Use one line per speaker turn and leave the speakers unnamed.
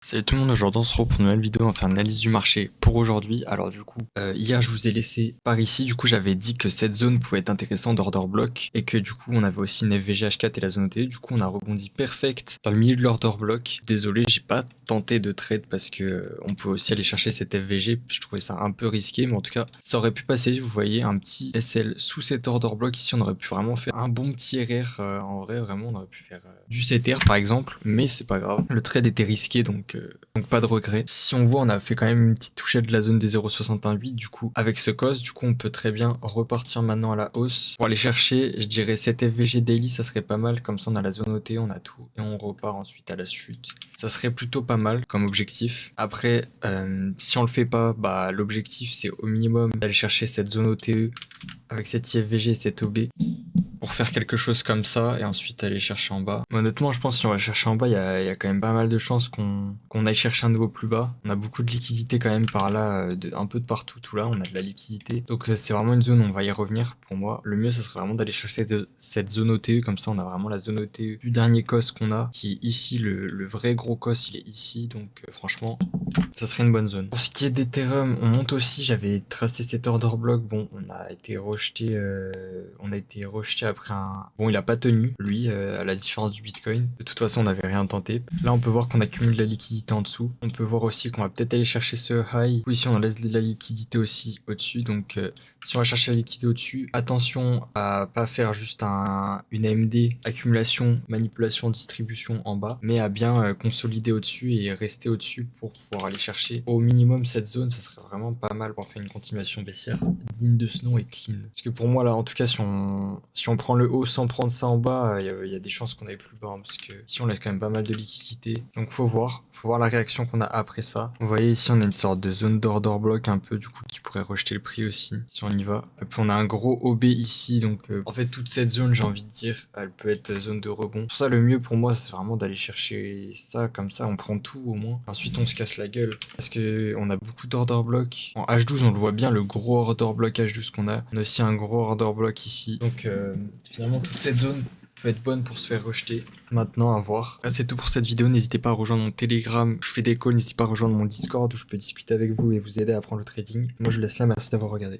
Salut tout le monde, aujourd'hui on se retrouve pour une nouvelle vidéo, on va faire une analyse du marché pour aujourd'hui. Alors du coup, hier je vous ai laissé par ici, du coup j'avais dit que cette zone pouvait être intéressante d'order block et que du coup on avait aussi une FVG H4 et la zone OTE, du coup on a rebondi perfect dans le milieu de l'order block. Désolé, j'ai pas tenté de trade parce que on peut aussi aller chercher cette FVG, je trouvais ça un peu risqué, mais en tout cas ça aurait pu passer. Vous voyez un petit SL sous cet order block ici, on aurait pu vraiment faire un bon petit RR, en vrai vraiment on aurait pu faire du CTR par exemple, mais c'est pas grave, le trade était risqué donc pas de regret. Si on voit, on a fait quand même une petite touchette de la zone des 0,618. Du coup, avec ce cos, du coup, on peut très bien repartir maintenant à la hausse. Pour aller chercher, je dirais cette FVG daily, ça serait pas mal. Comme ça, on a la zone OT, on a tout. Et on repart ensuite à la chute. Ça serait plutôt pas mal comme objectif. Après, si on le fait pas, bah, l'objectif, c'est au minimum d'aller chercher cette zone OTE avec cette IFVG et cette OB pour faire quelque chose comme ça et ensuite aller chercher en bas. Mais honnêtement, je pense que si on va chercher en bas, il y a quand même pas mal de chances qu'on aille chercher un niveau plus bas. On a beaucoup de liquidité quand même par là, un peu de partout, tout là, on a de la liquidité. Donc c'est vraiment une zone où on va y revenir pour moi. Le mieux, ça serait vraiment d'aller chercher cette zone OTE, comme ça on a vraiment la zone OTE du dernier cos qu'on a, qui est ici, le vrai gros cos, il est ici, donc franchement, ça serait une bonne zone. Pour ce qui est d'Ethereum, on monte aussi, j'avais tracé cet order block, bon, on a été rejeté après un... Bon, il a pas tenu, lui, à la différence du Bitcoin. De toute façon, on n'avait rien tenté. Là, on peut voir qu'on accumule de la liquidité en dessous. On peut voir aussi qu'on va peut-être aller chercher ce high. Ici, on laisse de la liquidité aussi au-dessus, donc si on va chercher la liquidité au-dessus, attention à pas faire juste une AMD, accumulation, manipulation, distribution en bas, mais à bien consolider au-dessus et rester au-dessus pour pouvoir aller chercher au minimum cette zone. Ça serait vraiment pas mal pour faire une continuation baissière digne de ce nom et clean. Parce que pour moi là, en tout cas, si on prend le haut sans prendre ça en bas, il y a des chances qu'on aille plus bas, hein, parce que si on laisse quand même pas mal de liquidité. Donc faut voir la réaction qu'on a après ça. Vous voyez ici, on a une sorte de zone d'order block un peu, du coup, qui pourrait rejeter le prix aussi, si on y va. Et puis on a un gros OB ici, donc en fait toute cette zone, j'ai envie de dire, elle peut être zone de rebond. Pour ça, le mieux pour moi, c'est vraiment d'aller chercher ça, comme ça, on prend tout au moins. Ensuite, on se casse la gueule, parce que on a beaucoup d'order block. En H12, on le voit bien, le gros order block H12 qu'on a. On a aussi un gros order block ici. Donc finalement, toute cette zone peut être bonne pour se faire rejeter. Maintenant, à voir. Là, c'est tout pour cette vidéo. N'hésitez pas à rejoindre mon Telegram. Je fais des calls. N'hésitez pas à rejoindre mon Discord où je peux discuter avec vous et vous aider à apprendre le trading. Moi, je vous laisse là. Merci d'avoir regardé.